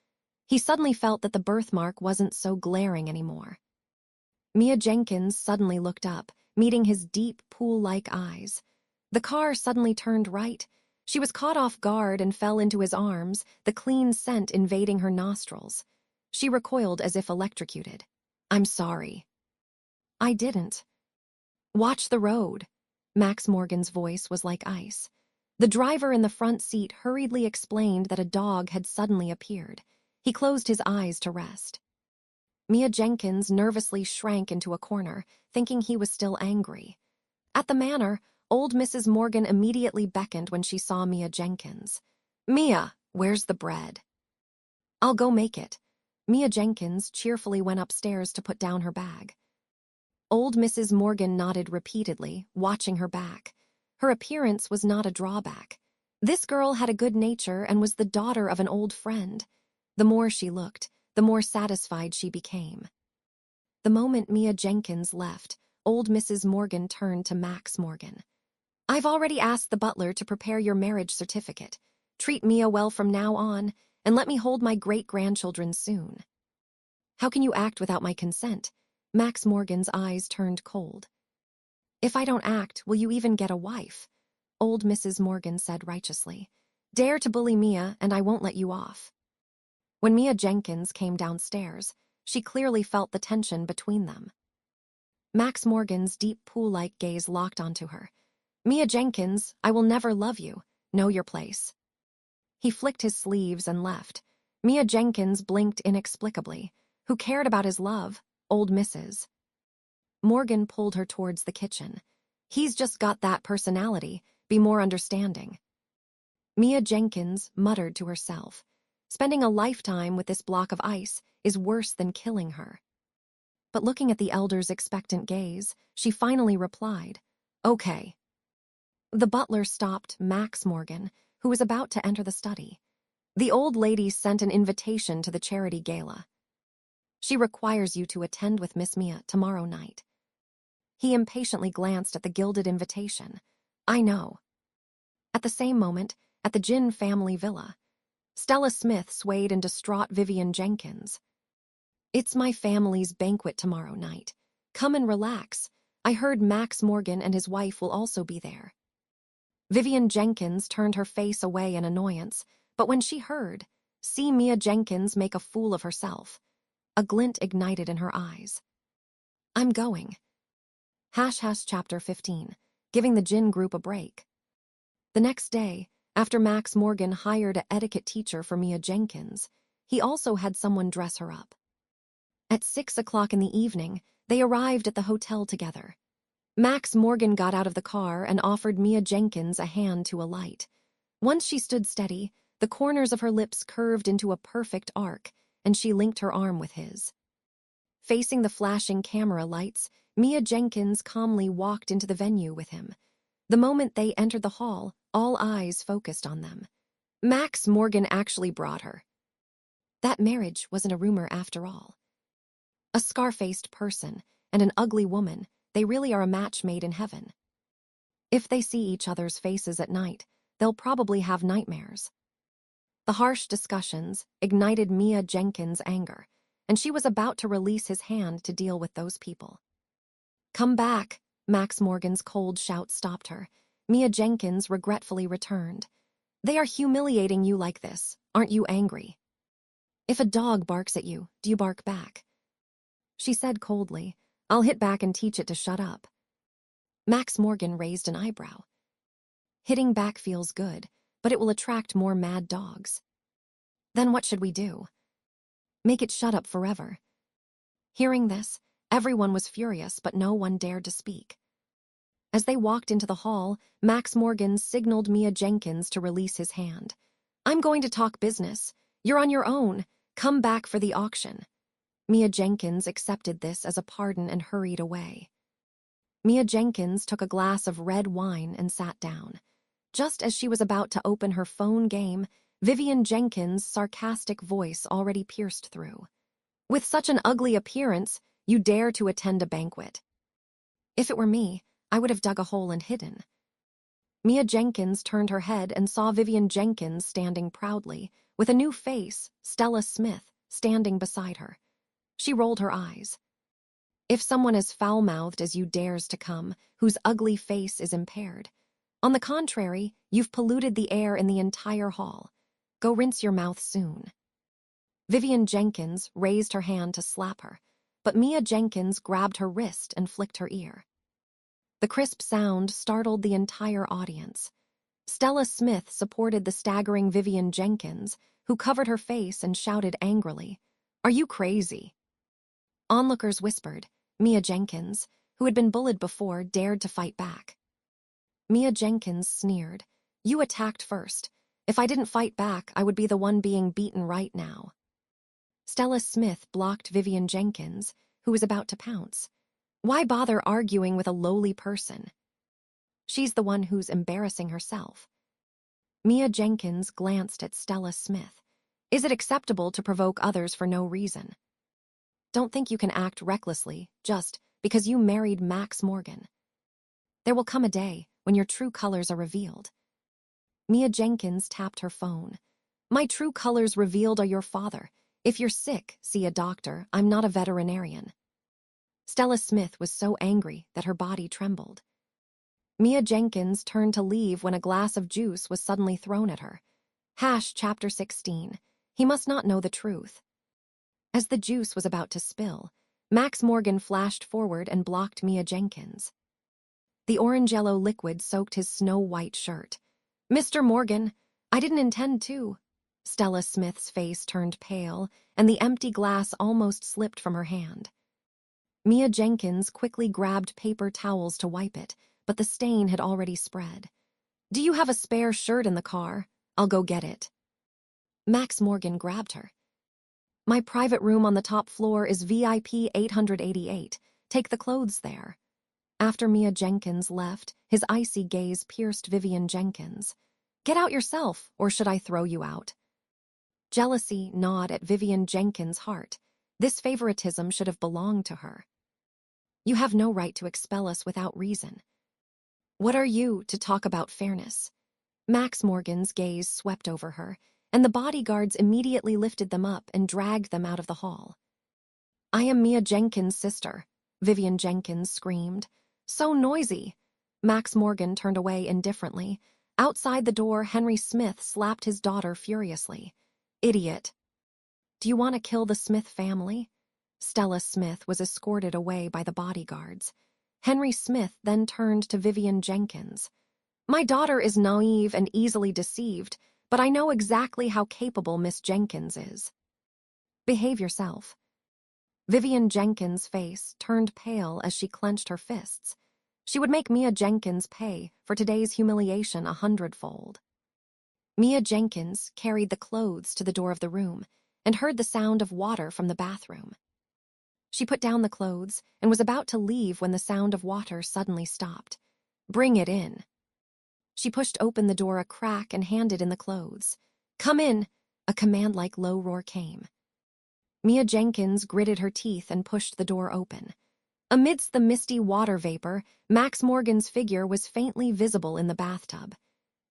He suddenly felt that the birthmark wasn't so glaring anymore. Mia Jenkins suddenly looked up, meeting his deep, pool-like eyes. The car suddenly turned right. She was caught off guard and fell into his arms, the clean scent invading her nostrils. She recoiled as if electrocuted. I'm sorry. I didn't. Watch the road. Max Morgan's voice was like ice. The driver in the front seat hurriedly explained that a dog had suddenly appeared. He closed his eyes to rest. Mia Jenkins nervously shrank into a corner, thinking he was still angry. At the manor, old Mrs. Morgan immediately beckoned when she saw Mia Jenkins. Mia, where's the bread? I'll go make it. Mia Jenkins cheerfully went upstairs to put down her bag. Old Mrs. Morgan nodded repeatedly, watching her back. Her appearance was not a drawback. This girl had a good nature and was the daughter of an old friend. The more she looked, the more satisfied she became. The moment Mia Jenkins left, old Mrs. Morgan turned to Max Morgan. I've already asked the butler to prepare your marriage certificate. Treat Mia well from now on, and let me hold my great-grandchildren soon. How can you act without my consent? Max Morgan's eyes turned cold. If I don't act, will you even get a wife? Old Mrs. Morgan said righteously. Dare to bully Mia, and I won't let you off. When Mia Jenkins came downstairs, she clearly felt the tension between them. Max Morgan's deep pool-like gaze locked onto her. Mia Jenkins, I will never love you. Know your place. He flicked his sleeves and left. Mia Jenkins blinked inexplicably. Who cared about his love? Old Mrs. Morgan pulled her towards the kitchen. He's just got that personality. Be more understanding. Mia Jenkins muttered to herself. Spending a lifetime with this block of ice is worse than killing her. But looking at the elder's expectant gaze, she finally replied, Okay. The butler stopped Max Morgan, who was about to enter the study. The old lady sent an invitation to the charity gala. She requires you to attend with Miss Mia tomorrow night. He impatiently glanced at the gilded invitation. I know. At the same moment, at the Jin family villa, Stella Smith swayed in distraught Vivian Jenkins. It's my family's banquet tomorrow night. Come and relax. I heard Max Morgan and his wife will also be there. Vivian Jenkins turned her face away in annoyance, but when she heard, see Mia Jenkins make a fool of herself, a glint ignited in her eyes. I'm going. Chapter 15. Giving the Jin group a break. The next day, after Max Morgan hired an etiquette teacher for Mia Jenkins, he also had someone dress her up. At 6 o'clock in the evening, they arrived at the hotel together. Max Morgan got out of the car and offered Mia Jenkins a hand to alight. Once she stood steady, the corners of her lips curved into a perfect arc, and she linked her arm with his. Facing the flashing camera lights, Mia Jenkins calmly walked into the venue with him. The moment they entered the hall, all eyes focused on them. Max Morgan actually brought her. That marriage wasn't a rumor after all. A scar-faced person and an ugly woman, they really are a match made in heaven. If they see each other's faces at night, they'll probably have nightmares. The harsh discussions ignited Mia Jenkins' anger, and she was about to release his hand to deal with those people. "Come back," Max Morgan's cold shout stopped her. Mia Jenkins regretfully returned. "They are humiliating you like this. Aren't you angry? If a dog barks at you, do you bark back?" She said coldly, "I'll hit back and teach it to shut up." Max Morgan raised an eyebrow. "Hitting back feels good, but it will attract more mad dogs." "Then what should we do?" "Make it shut up forever." Hearing this, everyone was furious, but no one dared to speak. As they walked into the hall, Max Morgan signaled Mia Jenkins to release his hand. "I'm going to talk business. You're on your own. Come back for the auction." Mia Jenkins accepted this as a pardon and hurried away. Mia Jenkins took a glass of red wine and sat down. Just as she was about to open her phone game, Vivian Jenkins' sarcastic voice already pierced through. "With such an ugly appearance, you dare to attend a banquet." "If it were me, I would have dug a hole and hidden." Mia Jenkins turned her head and saw Vivian Jenkins standing proudly, with a new face, Stella Smith, standing beside her. She rolled her eyes. "If someone as foul-mouthed as you dares to come, whose ugly face is impaired. On the contrary, you've polluted the air in the entire hall. Go rinse your mouth soon." Vivian Jenkins raised her hand to slap her, but Mia Jenkins grabbed her wrist and flicked her ear. The crisp sound startled the entire audience. Stella Smith supported the staggering Vivian Jenkins, who covered her face and shouted angrily, "Are you crazy?" Onlookers whispered. Mia Jenkins, who had been bullied before, dared to fight back. Mia Jenkins sneered, "You attacked first. If I didn't fight back, I would be the one being beaten right now." Stella Smith blocked Vivian Jenkins, who was about to pounce. "Why bother arguing with a lowly person? She's the one who's embarrassing herself." Mia Jenkins glanced at Stella Smith. "Is it acceptable to provoke others for no reason? Don't think you can act recklessly just because you married Max Morgan. There will come a day when your true colors are revealed." Mia Jenkins tapped her phone. "My true colors revealed are your father. If you're sick, see a doctor. I'm not a veterinarian." Stella Smith was so angry that her body trembled. Mia Jenkins turned to leave when a glass of juice was suddenly thrown at her. Chapter 16. He must not know the truth. As the juice was about to spill, Max Morgan flashed forward and blocked Mia Jenkins. The orange-yellow liquid soaked his snow-white shirt. "Mr. Morgan, I didn't intend to." Stella Smith's face turned pale, and the empty glass almost slipped from her hand. Mia Jenkins quickly grabbed paper towels to wipe it, but the stain had already spread. "Do you have a spare shirt in the car? I'll go get it." Max Morgan grabbed her. "My private room on the top floor is VIP 888. Take the clothes there." After Mia Jenkins left, his icy gaze pierced Vivian Jenkins. "Get out yourself, or should I throw you out?" Jealousy gnawed at Vivian Jenkins' heart. This favoritism should have belonged to her. "You have no right to expel us without reason. What are you to talk about fairness?" Max Morgan's gaze swept over her, and the bodyguards immediately lifted them up and dragged them out of the hall. "I am Mia Jenkins' sister," Vivian Jenkins screamed. "So noisy." Max Morgan turned away indifferently. Outside the door, Henry Smith slapped his daughter furiously. "Idiot. Do you want to kill the Smith family?" Stella Smith was escorted away by the bodyguards. Henry Smith then turned to Vivian Jenkins. "My daughter is naive and easily deceived, but I know exactly how capable Miss Jenkins is. Behave yourself." Vivian Jenkins' face turned pale as she clenched her fists. She would make Mia Jenkins pay for today's humiliation 100-fold. Mia Jenkins carried the clothes to the door of the room and heard the sound of water from the bathroom. She put down the clothes and was about to leave when the sound of water suddenly stopped. "Bring it in." She pushed open the door a crack and handed in the clothes. "Come in," a command-like low roar came. Mia Jenkins gritted her teeth and pushed the door open. Amidst the misty water vapor, Max Morgan's figure was faintly visible in the bathtub.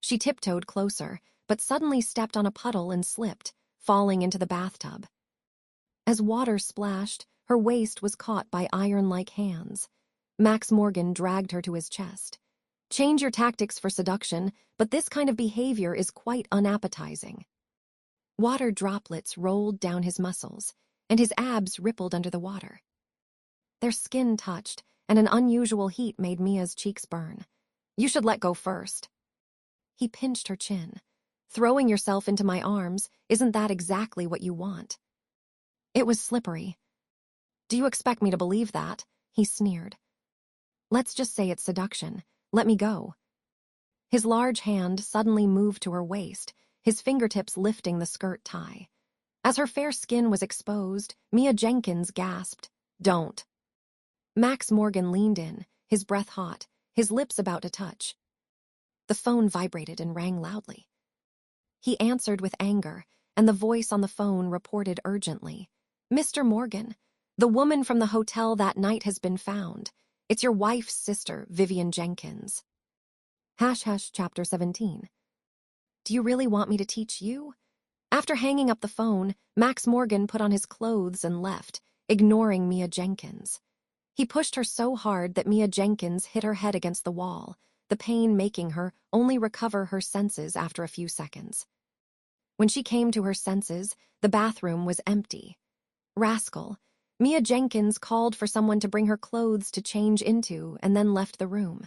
She tiptoed closer, but suddenly stepped on a puddle and slipped, falling into the bathtub. As water splashed, her waist was caught by iron-like hands. Max Morgan dragged her to his chest. "Change your tactics for seduction, but this kind of behavior is quite unappetizing." Water droplets rolled down his muscles, and his abs rippled under the water. Their skin touched, and an unusual heat made Mia's cheeks burn. "You should let go first." He pinched her chin. "Throwing yourself into my arms, isn't that exactly what you want?" It was slippery. "Do you expect me to believe that?" he sneered. "Let's just say it's seduction. Let me go." His large hand suddenly moved to her waist, his fingertips lifting the skirt tie. As her fair skin was exposed, Mia Jenkins gasped, "Don't." Max Morgan leaned in, his breath hot, his lips about to touch. The phone vibrated and rang loudly. He answered with anger, and the voice on the phone reported urgently, "Mr. Morgan, the woman from the hotel that night has been found. It's your wife's sister, Vivian Jenkins." Chapter 17. "Do you really want me to teach you?" After hanging up the phone, Max Morgan put on his clothes and left, ignoring Mia Jenkins. He pushed her so hard that Mia Jenkins hit her head against the wall, the pain making her only recover her senses after a few seconds. When she came to her senses, the bathroom was empty. Rascal. Mia Jenkins called for someone to bring her clothes to change into and then left the room.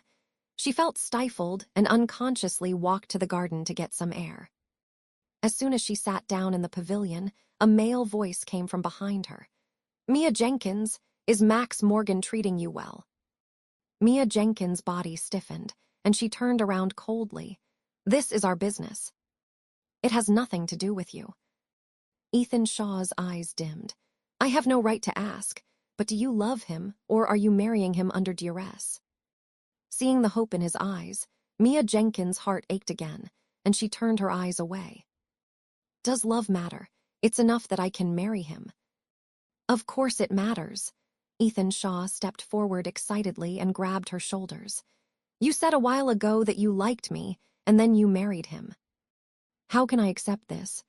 She felt stifled and unconsciously walked to the garden to get some air. As soon as she sat down in the pavilion, a male voice came from behind her. "Mia Jenkins, is Max Morgan treating you well?" Mia Jenkins' body stiffened, and she turned around coldly. "This is our business." "It has nothing to do with you." Ethan Shaw's eyes dimmed. "I have no right to ask, but do you love him, or are you marrying him under duress?" Seeing the hope in his eyes, Mia Jenkins' heart ached again, and she turned her eyes away. "Does love matter? It's enough that I can marry him." "Of course it matters." Ethan Shaw stepped forward excitedly and grabbed her shoulders. "You said a while ago that you liked me, and then you married him." "How can I accept this?"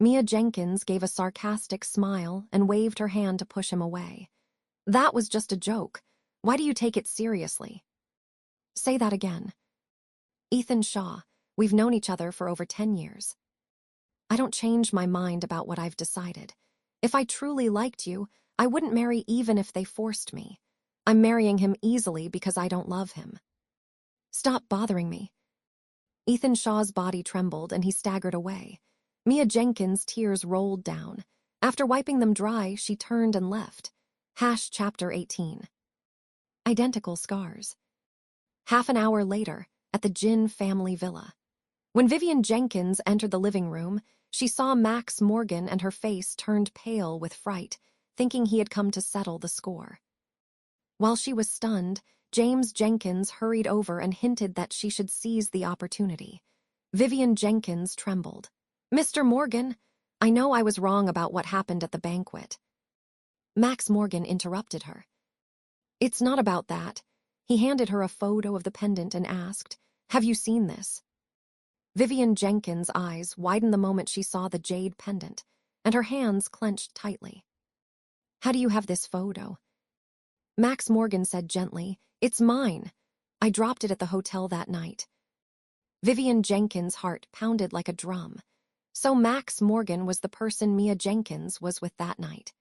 Mia Jenkins gave a sarcastic smile and waved her hand to push him away. "That was just a joke. Why do you take it seriously?" "Say that again." "Ethan Shaw, we've known each other for over 10 years. I don't change my mind about what I've decided. If I truly liked you, I wouldn't marry even if they forced me. I'm marrying him easily because I don't love him." "Stop bothering me." Ethan Shaw's body trembled and he staggered away. Mia Jenkins' tears rolled down. After wiping them dry, she turned and left. Chapter 18. Identical scars. Half an hour later, at the Gin family villa. When Vivian Jenkins entered the living room, she saw Max Morgan and her face turned pale with fright, thinking he had come to settle the score. While she was stunned, James Jenkins hurried over and hinted that she should seize the opportunity. Vivian Jenkins trembled. "Mr. Morgan, I know I was wrong about what happened at the banquet." Max Morgan interrupted her. "It's not about that." He handed her a photo of the pendant and asked, "Have you seen this?" Vivian Jenkins' eyes widened the moment she saw the jade pendant, and her hands clenched tightly. "How do you have this photo?" Max Morgan said gently, "It's mine. I dropped it at the hotel that night." Vivian Jenkins' heart pounded like a drum. So Max Morgan was the person Mia Jenkins was with that night.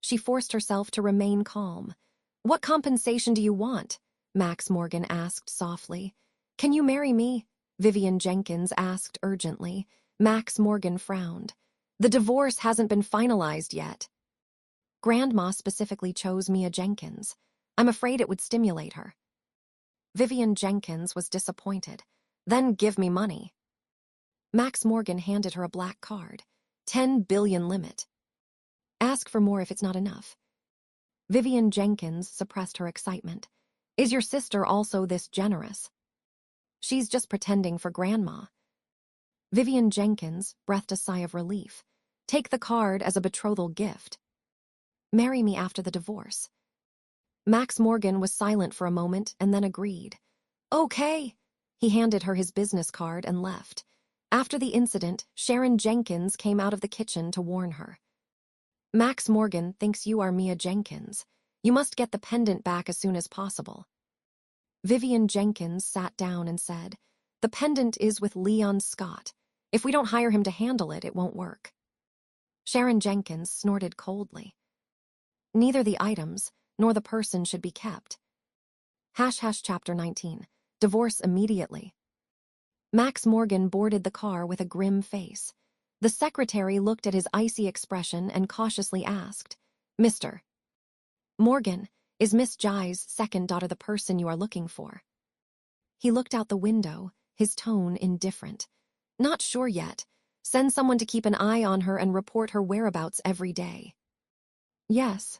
She forced herself to remain calm. "What compensation do you want?" Max Morgan asked softly. "Can you marry me?" Vivian Jenkins asked urgently. Max Morgan frowned. "The divorce hasn't been finalized yet." Grandma specifically chose Mia Jenkins. I'm afraid it would stimulate her. Vivian Jenkins was disappointed. Then give me money. Max Morgan handed her a black card. 10 billion limit. Ask for more if it's not enough. Vivian Jenkins suppressed her excitement. Is your sister also this generous? She's just pretending for Grandma. Vivian Jenkins breathed a sigh of relief. Take the card as a betrothal gift. Marry me after the divorce. Max Morgan was silent for a moment and then agreed. Okay. He handed her his business card and left. After the incident, Sharon Jenkins came out of the kitchen to warn her. Max Morgan thinks you are Mia Jenkins. You must get the pendant back as soon as possible. Vivian Jenkins sat down and said, the pendant is with Leon Scott. If we don't hire him to handle it, it won't work. Sharon Jenkins snorted coldly. Neither the items nor the person should be kept. Chapter 19. Divorce immediately. Max Morgan boarded the car with a grim face. The secretary looked at his icy expression and cautiously asked, Mr. Morgan, is Miss Jai's second daughter the person you are looking for? He looked out the window, his tone indifferent. Not sure yet. Send someone to keep an eye on her and report her whereabouts every day. Yes.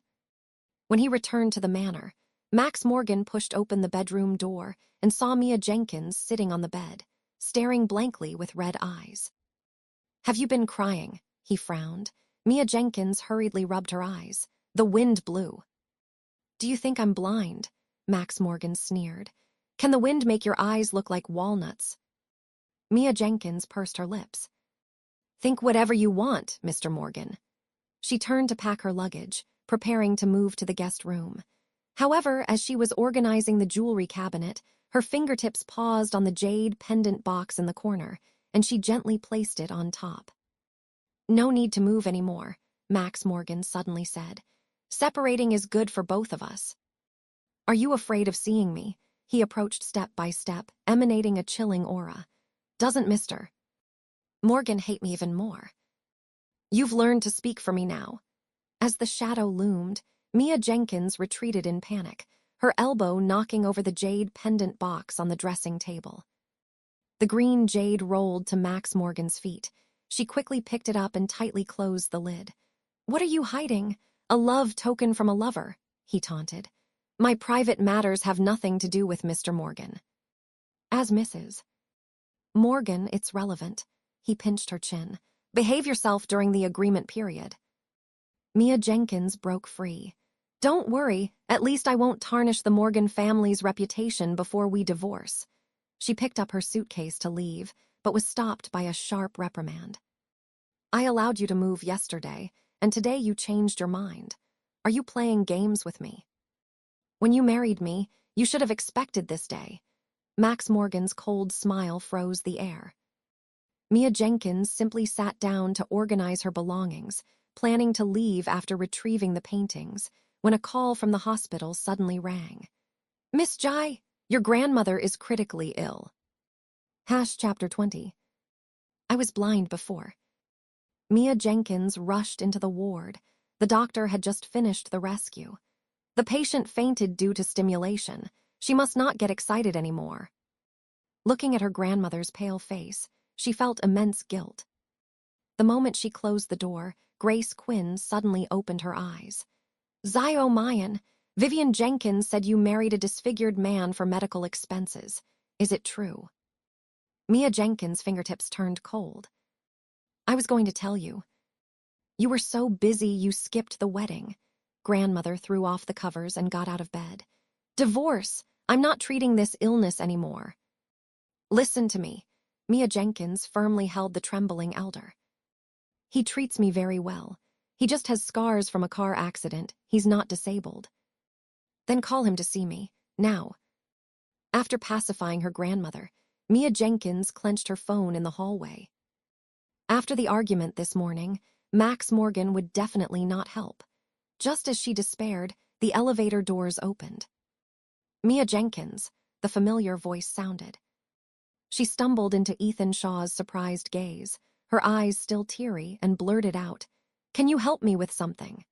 When he returned to the manor, Max Morgan pushed open the bedroom door and saw Mia Jenkins sitting on the bed, staring blankly with red eyes. Have you been crying? He frowned. Mia Jenkins hurriedly rubbed her eyes. The wind blew. Do you think I'm blind? Max Morgan sneered. Can the wind make your eyes look like walnuts? Mia Jenkins pursed her lips. Think whatever you want, Mr. Morgan. She turned to pack her luggage, preparing to move to the guest room. However, as she was organizing the jewelry cabinet, her fingertips paused on the jade pendant box in the corner, and she gently placed it on top. No need to move anymore, Max Morgan suddenly said. Separating is good for both of us. Are you afraid of seeing me? He approached step by step, emanating a chilling aura. Doesn't Mr. Morgan hate me even more? You've learned to speak for me now. As the shadow loomed, Mia Jenkins retreated in panic, her elbow knocking over the jade pendant box on the dressing table. The green jade rolled to Max Morgan's feet. She quickly picked it up and tightly closed the lid. What are you hiding? A love token from a lover, he taunted. My private matters have nothing to do with Mr. Morgan. As Mrs. Morgan, it's relevant. He pinched her chin. Behave yourself during the agreement period. Mia Jenkins broke free. Don't worry, at least I won't tarnish the Morgan family's reputation before we divorce. She picked up her suitcase to leave, but was stopped by a sharp reprimand. I allowed you to move yesterday, and today you changed your mind. Are you playing games with me? When you married me, you should have expected this day. Max Morgan's cold smile froze the air. Mia Jenkins simply sat down to organize her belongings, planning to leave after retrieving the paintings, when a call from the hospital suddenly rang. Miss Jai, your grandmother is critically ill. Chapter 20. I was blind before. Mia Jenkins rushed into the ward. The doctor had just finished the rescue. The patient fainted due to stimulation. She must not get excited anymore. Looking at her grandmother's pale face, she felt immense guilt. The moment she closed the door, Grace Quinn suddenly opened her eyes. Zio Mayan, Vivian Jenkins said you married a disfigured man for medical expenses. Is it true? Mia Jenkins' fingertips turned cold. I was going to tell you. You were so busy you skipped the wedding. Grandmother threw off the covers and got out of bed. Divorce! I'm not treating this illness anymore. Listen to me. Mia Jenkins firmly held the trembling elder. He treats me very well. He just has scars from a car accident. He's not disabled. Then call him to see me, now. After pacifying her grandmother, Mia Jenkins clenched her phone in the hallway. After the argument this morning, Max Morgan would definitely not help. Just as she despaired, the elevator doors opened. Mia Jenkins, the familiar voice sounded. She stumbled into Ethan Shaw's surprised gaze, her eyes still teary, and blurted out, Can you help me with something?